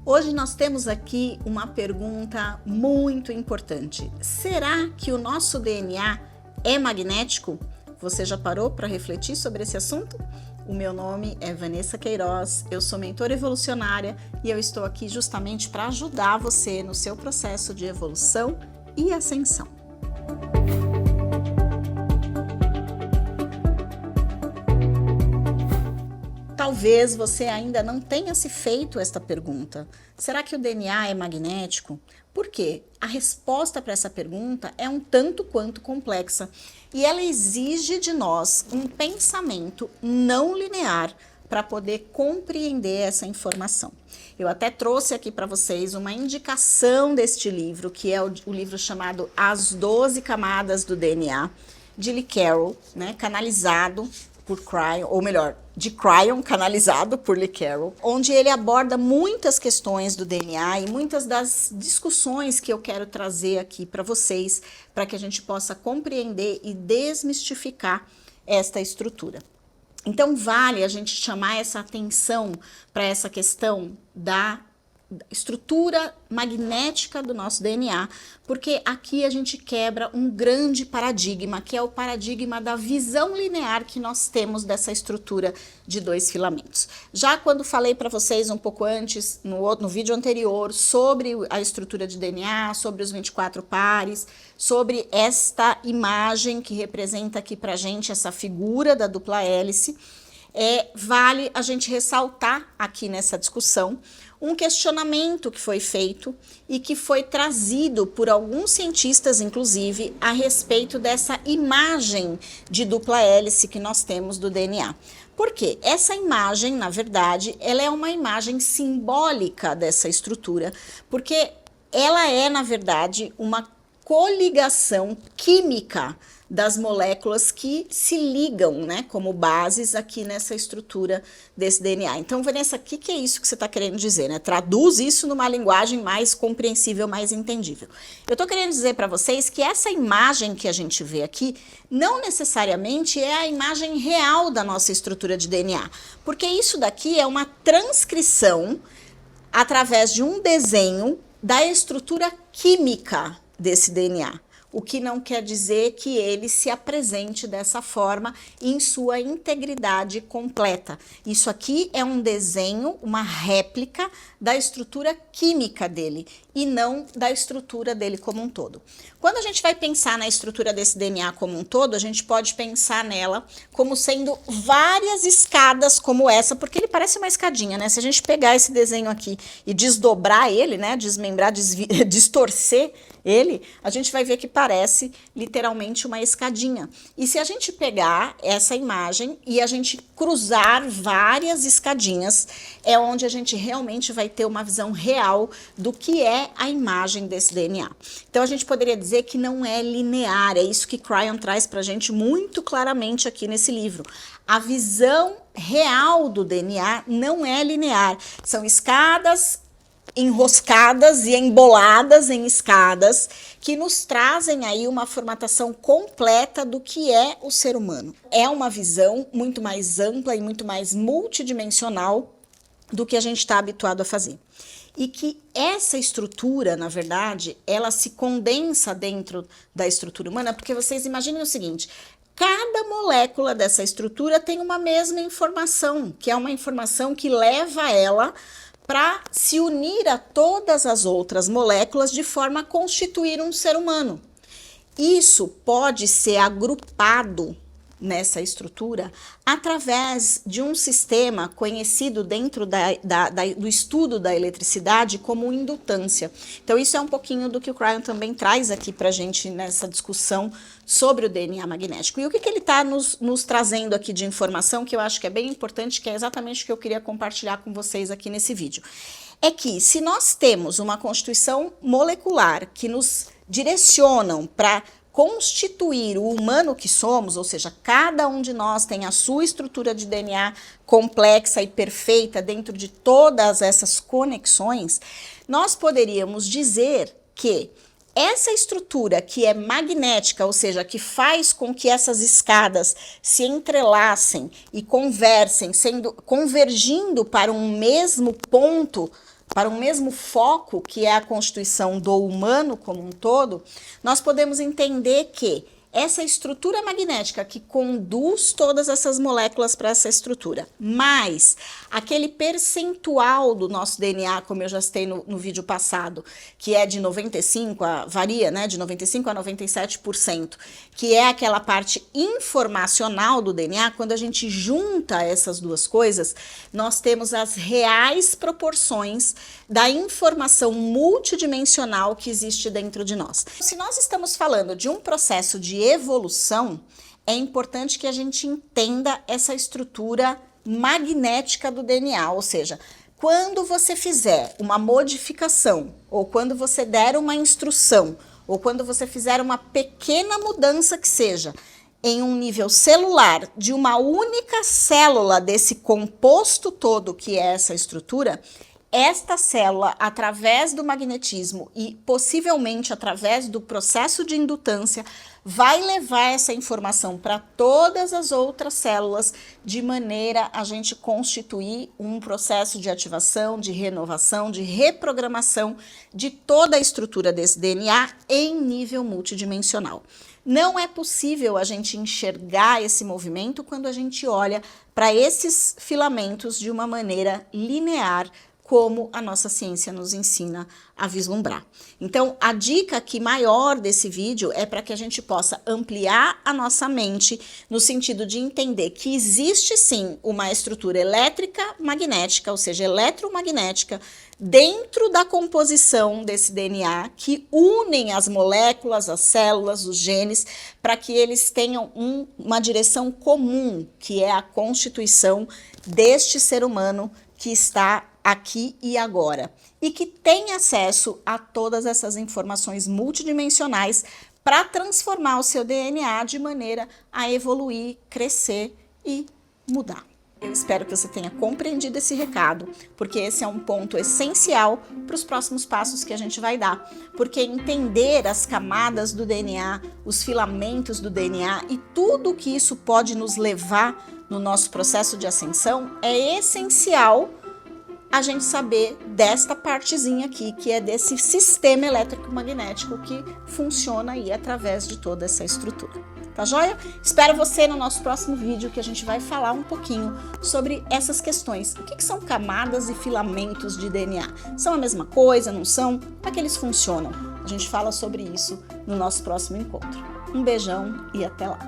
Hoje nós temos aqui uma pergunta muito importante. Será que o nosso DNA é magnético? Você já parou para refletir sobre esse assunto? O meu nome é Vanessa Queiroz, eu sou mentora evolucionária e eu estou aqui justamente para ajudar você no seu processo de evolução e ascensão. Talvez você ainda não tenha se feito esta pergunta. Será que o DNA é magnético? Por quê? A resposta para essa pergunta é um tanto quanto complexa e ela exige de nós um pensamento não linear para poder compreender essa informação. Eu até trouxe aqui para vocês uma indicação deste livro, que é o livro chamado As 12 Camadas do DNA, de Lee Carroll, né, canalizado por Cryon, ou melhor, de Cryon, canalizado por Lee Carroll, onde ele aborda muitas questões do DNA e muitas das discussões que eu quero trazer aqui para vocês, para que a gente possa compreender e desmistificar esta estrutura. Então vale a gente chamar essa atenção para essa questão da estrutura magnética do nosso DNA, porque aqui a gente quebra um grande paradigma, que é o paradigma da visão linear que nós temos dessa estrutura de dois filamentos. Já quando falei para vocês um pouco antes, no vídeo anterior, sobre a estrutura de DNA, sobre os 24 pares, sobre esta imagem que representa aqui pra gente essa figura da dupla hélice, vale a gente ressaltar aqui nessa discussão um questionamento que foi feito e que foi trazido por alguns cientistas, inclusive, a respeito dessa imagem de dupla hélice que nós temos do DNA. Por quê? Essa imagem, na verdade, ela é uma imagem simbólica dessa estrutura, porque ela é, na verdade, uma coligação química das moléculas que se ligam, né, como bases aqui nessa estrutura desse DNA. Então, Vanessa, o que é isso que você está querendo dizer, né? Traduz isso numa linguagem mais compreensível, mais entendível. Eu estou querendo dizer para vocês que essa imagem que a gente vê aqui não necessariamente é a imagem real da nossa estrutura de DNA, porque isso daqui é uma transcrição através de um desenho da estrutura química desse DNA. O que não quer dizer que ele se apresente dessa forma em sua integridade completa. Isso aqui é um desenho, uma réplica da estrutura química dele e não da estrutura dele como um todo. Quando a gente vai pensar na estrutura desse DNA como um todo, a gente pode pensar nela como sendo várias escadas como essa, porque ele parece uma escadinha, né? Se a gente pegar esse desenho aqui e desdobrar ele, né, desmembrar, distorcer ele, a gente vai ver que parece literalmente uma escadinha. E se a gente pegar essa imagem e a gente cruzar várias escadinhas, é onde a gente realmente vai ter uma visão real do que é a imagem desse DNA. Então a gente poderia dizer que não é linear, é isso que Cryon traz pra gente muito claramente aqui nesse livro. A visão real do DNA não é linear, são escadas enroscadas e emboladas em escadas que nos trazem aí uma formatação completa do que é o ser humano. É uma visão muito mais ampla e muito mais multidimensional do que a gente está habituado a fazer. E que essa estrutura, na verdade, ela se condensa dentro da estrutura humana, porque vocês imaginem o seguinte: cada molécula dessa estrutura tem uma mesma informação, que é uma informação que leva ela para se unir a todas as outras moléculas de forma a constituir um ser humano. Isso pode ser agrupado nessa estrutura através de um sistema conhecido dentro do estudo da eletricidade como indutância. Então isso é um pouquinho do que o Cryon também traz aqui para a gente nessa discussão sobre o DNA magnético. E o que ele está nos trazendo aqui de informação, que eu acho que é bem importante, que é exatamente o que eu queria compartilhar com vocês aqui nesse vídeo. É que se nós temos uma constituição molecular que nos direcionam para constituir o humano que somos, ou seja, cada um de nós tem a sua estrutura de DNA complexa e perfeita dentro de todas essas conexões, nós poderíamos dizer que essa estrutura que é magnética, ou seja, que faz com que essas escadas se entrelacem e conversem, convergindo para um mesmo ponto para um mesmo foco, que é a constituição do humano como um todo, nós podemos entender que essa estrutura magnética que conduz todas essas moléculas para essa estrutura, mais aquele percentual do nosso DNA, como eu já citei no vídeo passado, que é de 95, varia, né, de 95 a 97%, que é aquela parte informacional do DNA. Quando a gente junta essas duas coisas, nós temos as reais proporções da informação multidimensional que existe dentro de nós. Se nós estamos falando de um processo de evolução, é importante que a gente entenda essa estrutura magnética do DNA, ou seja, quando você fizer uma modificação, ou quando você der uma instrução, ou quando você fizer uma pequena mudança que seja em um nível celular de uma única célula desse composto todo que é essa estrutura, esta célula, através do magnetismo e possivelmente através do processo de indutância, vai levar essa informação para todas as outras células, de maneira a gente constituir um processo de ativação, de renovação, de reprogramação de toda a estrutura desse DNA em nível multidimensional. Não é possível a gente enxergar esse movimento quando a gente olha para esses filamentos de uma maneira linear, como a nossa ciência nos ensina a vislumbrar. Então, a dica aqui maior desse vídeo é para que a gente possa ampliar a nossa mente no sentido de entender que existe sim uma estrutura elétrica magnética, ou seja, eletromagnética, dentro da composição desse DNA, que unem as moléculas, as células, os genes, para que eles tenham uma direção comum, que é a constituição deste ser humano que está aqui e agora, e que tem acesso a todas essas informações multidimensionais para transformar o seu DNA de maneira a evoluir, crescer e mudar. Eu espero que você tenha compreendido esse recado, porque esse é um ponto essencial para os próximos passos que a gente vai dar, porque entender as camadas do DNA, os filamentos do DNA e tudo que isso pode nos levar no nosso processo de ascensão é essencial a gente saber desta partezinha aqui, que é desse sistema elétrico-magnético que funciona aí através de toda essa estrutura. Tá joia? Espero você no nosso próximo vídeo, que a gente vai falar um pouquinho sobre essas questões. O que são camadas e filamentos de DNA? São a mesma coisa, não são? Como é que eles funcionam? A gente fala sobre isso no nosso próximo encontro. Um beijão e até lá!